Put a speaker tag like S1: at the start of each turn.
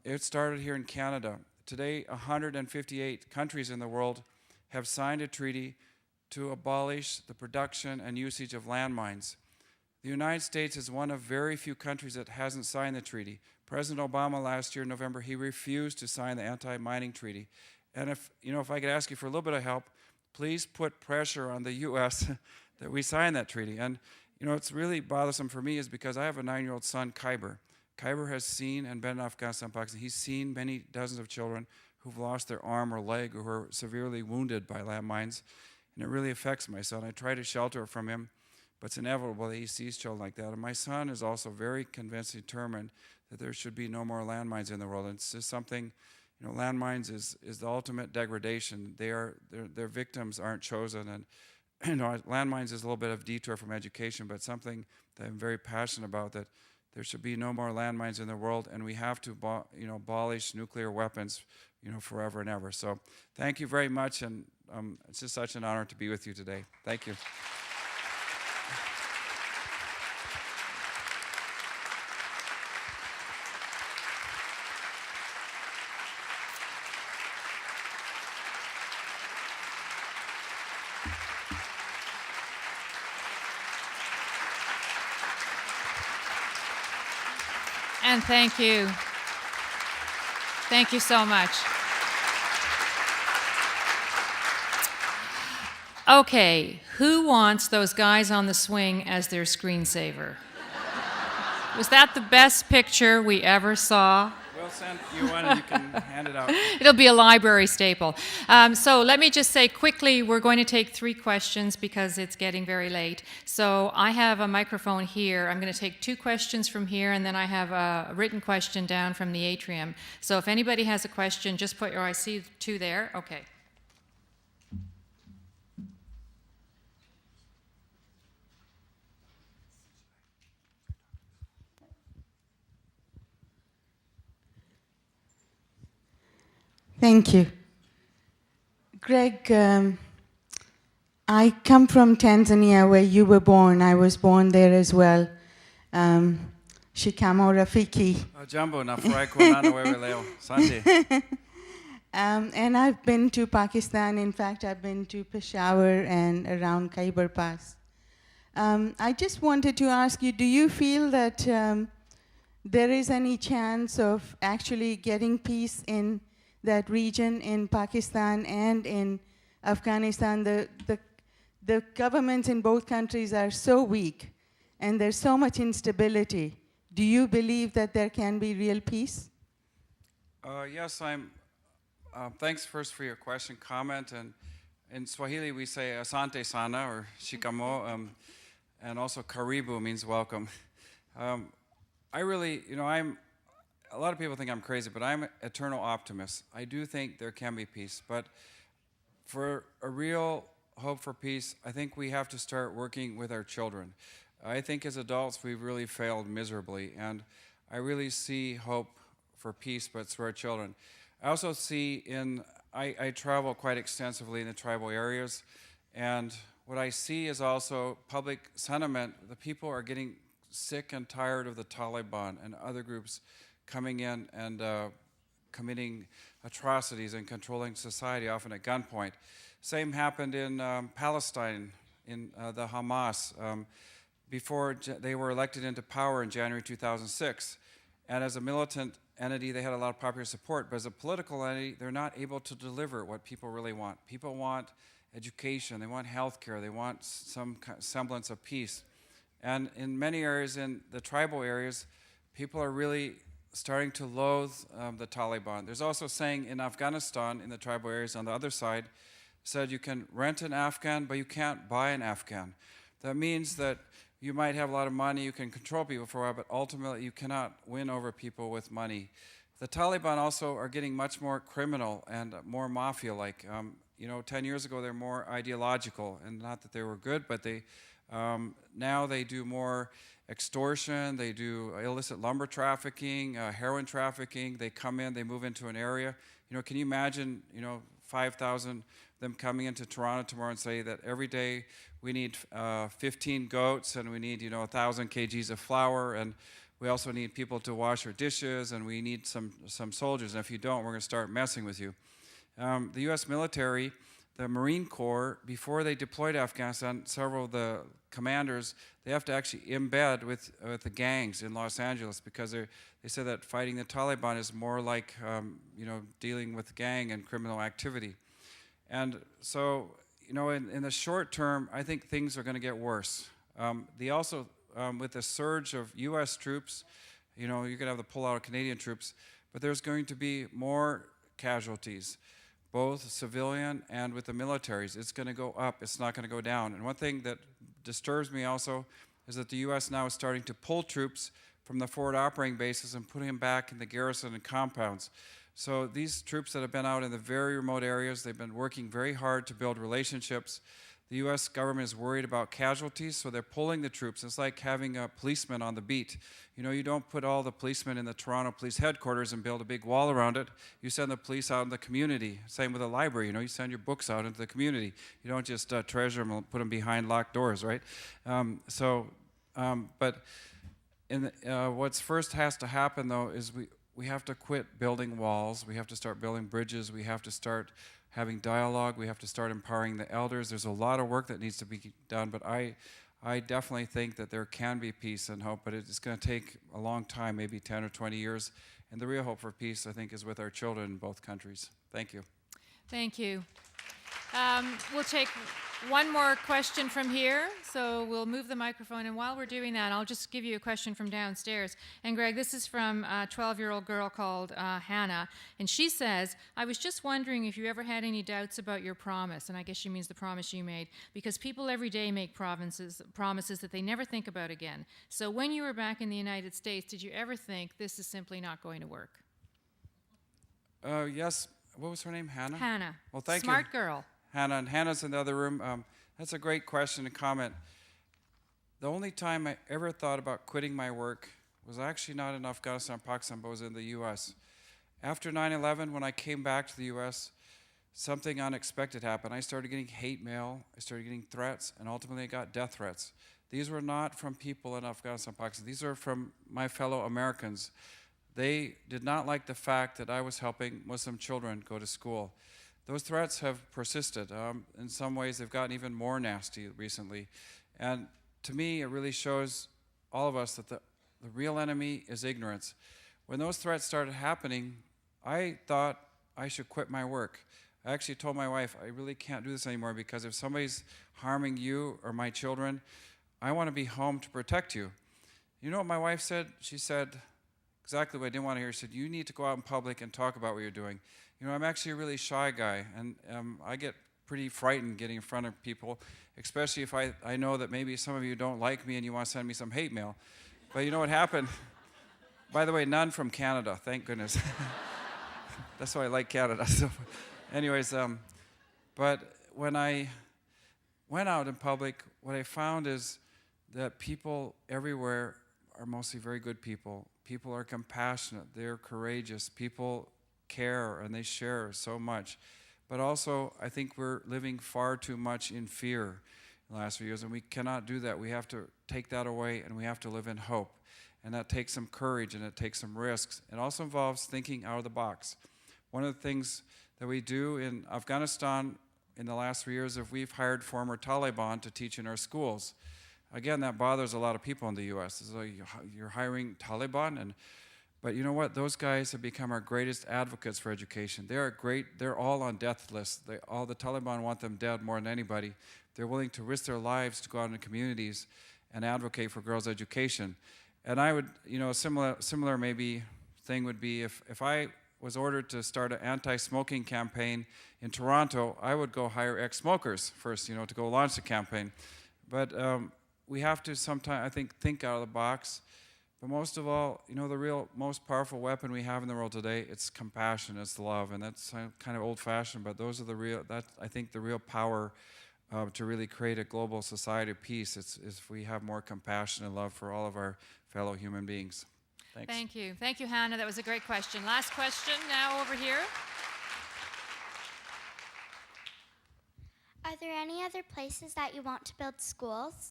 S1: It started here in Canada. Today, 158 countries in the world have signed a treaty to abolish the production and usage of landmines. The United States is one of very few countries that hasn't signed the treaty. President Obama last year in November, he refused to sign the anti-mining treaty. And if I could ask you for a little bit of help, please put pressure on the U.S. that we sign that treaty. And it's really bothersome for me is because I have a 9-year-old son, Khyber. Khyber has seen and been in Afghanistan, Pakistan. He's seen many dozens of children who've lost their arm or leg or who are severely wounded by landmines. And it really affects my son. I try to shelter from him, but it's inevitable that he sees children like that. And my son is also very convinced and determined that there should be no more landmines in the world. And it's just something, landmines is the ultimate degradation. Their victims aren't chosen. And landmines is a little bit of detour from education, but something that I'm very passionate about, that there should be no more landmines in the world, and we have to abolish nuclear weapons forever and ever. So thank you very much, and it's just such an honor to be with you today. Thank you.
S2: And thank you. Thank you so much. Okay, who wants those guys on the swing as their screensaver? Was that the best picture we ever saw?
S1: We'll send you one and you can hand it out.
S2: It'll be a library staple. So let me just say quickly, we're going to take 3 questions because it's getting very late. So I have a microphone here. I'm going to take 2 questions from here, and then I have a written question down from the atrium. So if anybody has a question, just put your, I see 2 there. Okay.
S3: Thank you. Greg, I come from Tanzania, where you were born. I was born there as well. Shikamo Rafiki.
S1: Jambo, nafurahi kuonana wewe leo. Asante.
S3: And I've been to Pakistan. In fact, I've been to Peshawar and around Khyber Pass. I just wanted to ask you, do you feel that there is any chance of actually getting peace in that region, in Pakistan and in Afghanistan? The governments in both countries are so weak, and there's so much instability. Do you believe that there can be real peace?
S1: Yes, thanks first for your question, comment, and in Swahili we say asante sana, or shikamo, and also karibu means welcome. I really, a lot of people think I'm crazy, but I'm an eternal optimist. I do think there can be peace, but for a real hope for peace, I think we have to start working with our children. I think as adults we've really failed miserably, and I really see hope for peace, but through our children. I also see I travel quite extensively in the tribal areas, and what I see is also public sentiment. The people are getting sick and tired of the Taliban and other groups coming in and committing atrocities and controlling society, often at gunpoint. Same happened in Palestine, in the Hamas, before they were elected into power in January 2006. And as a militant entity, they had a lot of popular support, but as a political entity, they're not able to deliver what people really want. People want education, they want health care, they want some semblance of peace. And in many areas, in the tribal areas, people are really starting to loathe the Taliban. There's also saying in Afghanistan, in the tribal areas on the other side, said you can rent an Afghan, but you can't buy an Afghan. That means that you might have a lot of money, you can control people for a while, but ultimately you cannot win over people with money. The Taliban also are getting much more criminal and more mafia-like. 10 years ago they're more ideological, and not that they were good, but they now they do more extortion, they do illicit lumber trafficking, heroin trafficking. They come in, they move into an area. Can you imagine, 5,000 them coming into Toronto tomorrow and say that every day we need 15 goats and we need, 1,000 kgs of flour, and we also need people to wash our dishes, and we need some soldiers. And if you don't, we're going to start messing with you. The U.S. military, the Marine Corps, before they deploy to Afghanistan, several of the commanders, they have to actually embed with the gangs in Los Angeles, because they said that fighting the Taliban is more like dealing with gang and criminal activity. And so, in the short term, I think things are going to get worse. They also, with the surge of U.S. troops, you're going to have the pullout of Canadian troops, but there's going to be more casualties, both civilian and with the militaries. It's going to go up. It's not going to go down. And one thing that disturbs me also is that the U.S. now is starting to pull troops from the forward operating bases and putting them back in the garrison and compounds. So these troops that have been out in the very remote areas, they've been working very hard to build relationships. The U.S. government is worried about casualties, so they're pulling the troops. It's like having a policeman on the beat. You don't put all the policemen in the Toronto Police Headquarters and build a big wall around it. You send the police out in the community. Same with a library. You send your books out into the community. You don't just treasure them and put them behind locked doors, right? But what's first has to happen, though, is we have to quit building walls. We have to start building bridges. We have to start having dialogue. We have to start empowering the elders. There's a lot of work that needs to be done, but I definitely think that there can be peace and hope, but it's going to take a long time, maybe 10 or 20 years. And the real hope for peace, I think, is with our children in both countries. Thank you.
S2: Thank you. We'll take one more question from here, so we'll move the microphone. And while we're doing that, I'll just give you a question from downstairs. And Greg, this is from a 12-year-old girl called Hannah. And she says, I was just wondering if you ever had any doubts about your promise. And I guess she means the promise you made. Because people every day make promises that they never think about again. So when you were back in the United States, did you ever think this is simply not going to work?
S1: Yes. What was her name? Hannah?
S2: Hannah.
S1: Well, thank you.
S2: Smart girl.
S1: Hannah, and Hannah's in the other room. That's a great question and comment. The only time I ever thought about quitting my work was actually not in Afghanistan, Pakistan, but was in the U.S. After 9/11, when I came back to the U.S., something unexpected happened. I started getting hate mail, I started getting threats, and ultimately I got death threats. These were not from people in Afghanistan, Pakistan. These are from my fellow Americans. They did not like the fact that I was helping Muslim children go to school. Those threats have persisted. In some ways, they've gotten even more nasty recently. And to me, it really shows all of us that the real enemy is ignorance. When those threats started happening, I thought I should quit my work. I actually told my wife, I really can't do this anymore, because if somebody's harming you or my children, I want to be home to protect you. You know what my wife said? She said exactly what I didn't want to hear. She said, you need to go out in public and talk about what you're doing. I'm actually a really shy guy, and I get pretty frightened getting in front of people, especially if I know that maybe some of you don't like me and you want to send me some hate mail. But you know what happened? By the way, none from Canada, thank goodness. That's why I like Canada. So, anyways, but when I went out in public, what I found is that people everywhere are mostly very good people. People are compassionate, they're courageous, people care and they share so much. But also, I think we're living far too much in fear in the last few years, and we cannot do that. We have to take that away, and we have to live in hope. And that takes some courage, and it takes some risks. It also involves thinking out of the box. One of the things that we do in Afghanistan in the last 3 years is we've hired former Taliban to teach in our schools. Again, that bothers a lot of people in the U.S. It's like you're hiring Taliban, but you know what? Those guys have become our greatest advocates for education. They are great. They're all on death lists. All the Taliban want them dead more than anybody. They're willing to risk their lives to go out into communities and advocate for girls' education. And I would, a similar maybe thing would be if I was ordered to start an anti-smoking campaign in Toronto, I would go hire ex-smokers first, to go launch the campaign. But we have to sometimes, I think out of the box. But most of all, the real most powerful weapon we have in the world today, it's compassion, it's love, and that's kind of old-fashioned, but those are I think the real power to really create a global society of peace. It's if we have more compassion and love for all of our fellow human beings. Thanks.
S2: Thank you. Thank you, Hannah. That was a great question. Last question now over here.
S4: Are there any other places that you want to build schools?